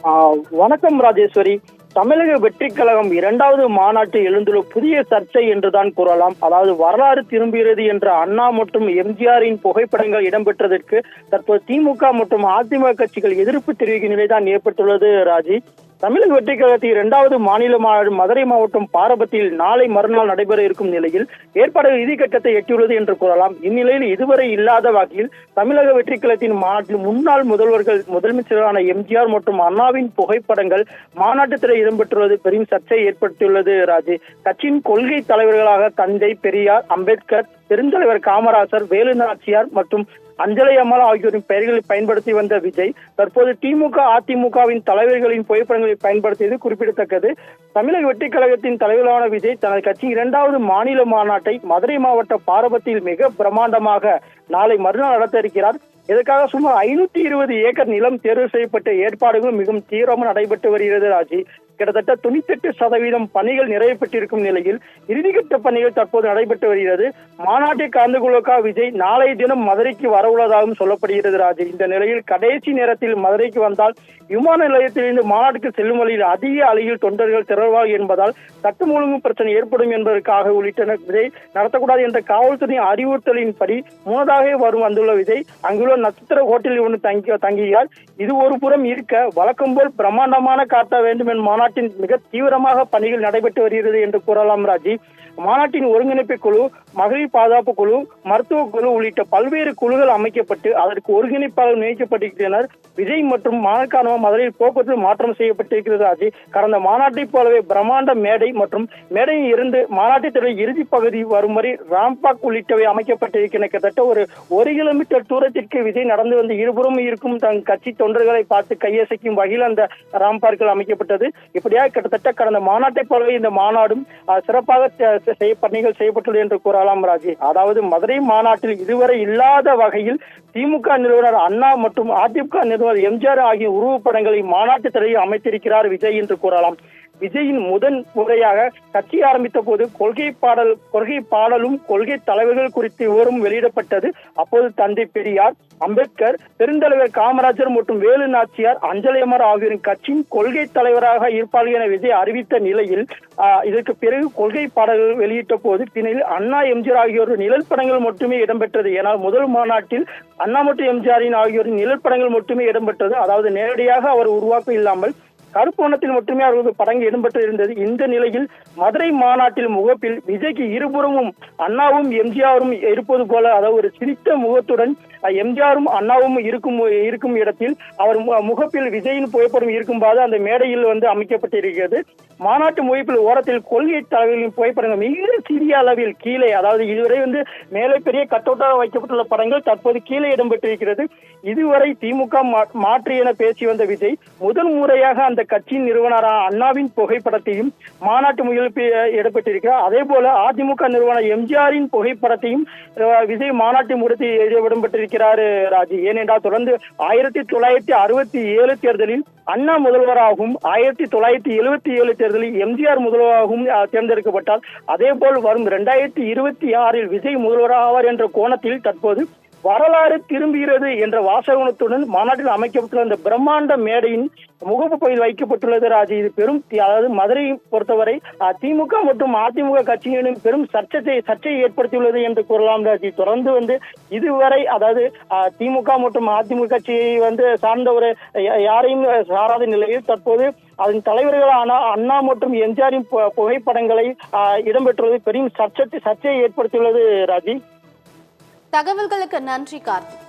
வணக்கம் ராஜேஸ்வரி. தமிழக வெற்றி கழகம் 2வது மாநாட்டில் எழுந்துள்ள புதிய சர்ச்சை என்றுதான் கூறலாம். அதாவது வரலாறு திரும்புகிறது என்ற அண்ணா மற்றும் எம்ஜிஆரின் புகைப்படங்கள் இடம்பெற்றதற்கு தற்போது திமுக மற்றும் அதிமுக கட்சிகள் எதிர்ப்பு தெரிவிக்கும் நிலைதான் ஏற்பட்டுள்ளது ராஜி. தமிழக வெற்றி கழகத்தின் 2வது மாநில மாநாடு மதுரை மாவட்டம் பாரபத்தில் நாளை மறுநாள் நடைபெற இருக்கும் நிலையில் ஏற்பாடுகள் இறுதிக்கட்டத்தை எட்டியுள்ளது என்று கூறலாம். இந்நிலையில் இதுவரை இல்லாத வகையில் தமிழக வெற்றி கழகத்தின் மாநாட்டில் முன்னாள் முதலமைச்சரான எம்ஜிஆர் மற்றும் அண்ணாவின் புகைப்படங்கள் மாநாட்டு திரை இடம்பெற்றுள்ளது பெரும் சர்ச்சை ஏற்படுத்தியுள்ளது ராஜி. கட்சியின் கொள்கை தலைவர்களாக தந்தை பெரியார், அம்பேத்கர், பெருந்தலைவர் காமராசர், வேலு நாச்சியார் மற்றும் அஞ்சலை அம்மாள் ஆகியோரின் பெயர்களை பயன்படுத்தி வந்த விஜய் தற்போது திமுக அதிமுகவின் தலைவர்களின் புகைப்படங்களை பயன்படுத்தியது குறிப்பிடத்தக்கது. தமிழக வெற்றி கழகத்தின் தலைவரான விஜய் தனது கட்சியின் 2வது மாநில மாநாட்டை மதுரை மாவட்ட பாரபத்தில் மிக பிரம்மாண்டமாக நாளை மறுநாள் நடத்த இருக்கிறார். இதற்காக சுமார் 520 ஏக்கர் நிலம் தேர்வு செய்யப்பட்ட ஏற்பாடுகள் மிகவும் தீவிரமாக நடைபெற்று வருகிறது ராஜி. கிட்டத்தட்ட 98% பணிகள் நிறைவேற்றிருக்கும் நிலையில் இறுதிக்கட்ட பணிகள் தற்போது நடைபெற்று வருகிறது. மாநாட்டை கலந்து கொள்ள விஜய் நாளைய தினம் மதுரைக்கு வரவுள்ளதாகவும் சொல்லப்படுகிறது ராஜி. இந்த நிலையில் கடைசி நேரத்தில் மதுரைக்கு வந்தால் விமான நிலையத்திலிருந்து மாநாட்டுக்கு செல்லும் வழியில் அதிக அளவில் தொண்டர்கள் திரள்வார் என்பதால் சட்டம் ஒழுங்கு பிரச்சனை ஏற்படும் என்பதற்காக உள்ளிட்ட விஜய் நடத்தக்கூடாது என்ற காவல்துறையின் அறிவுறுத்தலின்படி முன்னதாகவே வந்துள்ள விஜய் அங்குள்ள நட்சத்திர ஹோட்டலில் ஒன்று தங்குகிறார். இது ஒரு புறம் இருக்க வழக்கம் போல் பிரம்மாண்டமான காட்ட வேண்டும் என்ற மாநாட்டின் மிக தீவிரமாக பணிகள் நடைபெற்று வருகிறது என்று கூறலாம் ராஜி. மாநாட்டின் ஒருங்கிணைப்பு குழு, மகளிர் பாதுகாப்பு குழு, மருத்துவ குழு உள்ளிட்ட பல்வேறு குழுக்கள் அமைக்கப்பட்டு அதற்கு ஒருங்கிணைப்பாளர் நியமிக்கப்பட்டிருக்கிறனர். விஜய் மற்றும் மாநாட்டுக்கான மதுரையில் போக்குவரத்து மாற்றம் செய்யப்பட்டிருக்கிறது ராஜி. கடந்த மாநாட்டை போலவே பிரம்மாண்ட மேடை மற்றும் மேடையில் இருந்து மாநாட்டை தொடர் இறுதி பகுதி வரும் வரை ராம்பாக் உள்ளிட்டவை அமைக்கப்பட்டிருக்கின்றன. கிட்டத்தட்ட ஒரு கிலோமீட்டர் தூரத்திற்கு விஜய் நடந்து வந்து இருபுறம் இருக்கும் தன் கட்சி தொண்டர்களை பார்த்து கையசைக்கும் வகையில் அந்த ராம்பார்கள் அமைக்கப்பட்டது. இப்படியாக கிட்டத்தட்ட கடந்த மாநாட்டை போலவே இந்த மாநாடும் சிறப்பாக பணிகள் செய்யப்பட்டுள்ளது என்று கூறலாம் ராஜி. அதாவது மதுரை மாநாட்டில் இதுவரை இல்லாத வகையில் திமுக நிறுவனர் அண்ணா மற்றும் அதிமுக நிறுவனர் எம்ஜிஆர் ஆகிய உருவப்படங்களை மாநாட்டு திரையில் அமைத்திருக்கிறார் விஜய் என்று கூறலாம். விஜயின் முதன் முறையாக கட்சி ஆரம்பித்த போது கொள்கை பாடலும் கொள்கை தலைவர்கள் குறித்து விவரம் வெளியிடப்பட்டது. அப்போது தந்தை பெரியார், அம்பேத்கர், பெருந்தலைவர் காமராஜர் மற்றும் வேலு நாச்சியார், அஞ்சலை அம்மாள் ஆகியோரின் கட்சியின் கொள்கை தலைவராக இருப்பார்கள் என விஜய் அறிவித்த நிலையில் இதற்கு பிறகு கொள்கை பாடல்கள் வெளியிட்ட போது பின்னில் அண்ணா, எம்ஜிஆர் ஆகியோரின் நிழல் படங்கள் மட்டுமே இடம்பெற்றது. ஏனால் முதல் மாநாட்டில் அண்ணா மற்றும் எம்ஜிஆரின் ஆகியோரின் நிழல் படங்கள் மட்டுமே இடம்பெற்றது. அதாவது நேரடியாக அவர் உருவாக்கம் இல்லாமல் கருப்பு வண்ணத்தில் மட்டுமே அவரது படங்கள் இடம்பெற்று இருந்தது. இந்த நிலையில் மதுரை மாநாட்டில் முகப்பில் விஜய்க்கு இருபுறமும் அண்ணாவும் எம்ஜிஆரும் இருப்பது போல, அதாவது ஒரு சிரித்த முகத்துடன் எம்ஜிஆரும் அண்ணாவும் இருக்கும் இடத்தில் அவர் முகப்பில் விஜயின் புகைப்படம் இருக்கும்போது அந்த மேடையில் அமைக்கப்பட்டிருக்கிறது. மாநாட்டு முகப்பில் ஓரத்தில் கொள்கை தலைவர்களின் புகைப்படங்கள் மிக சிறிய அளவில் கீழே, அதாவது இதுவரை மேலே பெரிய கட்டவுட்டாக வைக்கப்பட்டுள்ள படங்கள் தற்போது கீழே இடம்பெற்றிருக்கிறது. இதுவரை திமுக மாற்று என பேசி வந்த விஜய் முதல் முறையாக அந்த கட்சியின் நிறுவனரான அண்ணாவின் புகைப்படத்தையும் மாநாட்டு முயற்சியில் இடம்பெற்றிருக்கிறார். அதே போல அதிமுக நிறுவனர் எம்ஜிஆரின் புகைப்படத்தையும் விஜய் மாநாட்டு முயற்சியில் இடம்பெற்றிருக்கிறார் ராஜி. ஏனென்றால் தொடர்ந்து 1967 தேர்தலில் அண்ணா முதல்வராகவும் 1977 தேர்தலில் எம்ஜிஆர் முதல்வராகவும் தேர்ந்தெடுக்கப்பட்டார். அதே போல் வரும் 2026 விஜய் முதல்வராவார் என்ற கோணத்தில் தற்போது வரலாறு திரும்புகிறது என்ற வாசகத்துடன் மாநாட்டில் அமைக்கப்பட்டுள்ள இந்த பிரம்மாண்ட மேடையின் முகப்பு பகுதியில் வைக்கப்பட்டுள்ளது ராஜி. இது பெரும், அதாவது மதுரையை பொறுத்தவரை திமுக மற்றும் அதிமுக கட்சியினும் பெரும் சர்ச்சையை ஏற்படுத்தியுள்ளது என்று கூறலாம் ராஜி. தொடர்ந்து இதுவரை, அதாவது திமுக மற்றும் அதிமுக கட்சியை சார்ந்த ஒரு யாரையும் சாராத நிலையில் தற்போது அதன் தலைவர்களான அண்ணா மற்றும் எம்ஜிஆரின் புகைப்படங்களை இடம்பெற்றுள்ளது பெரும் சர்ச்சையை ஏற்படுத்தியுள்ளது ராஜி. தகவல்களுக்கு நன்றி கார்த்திக்.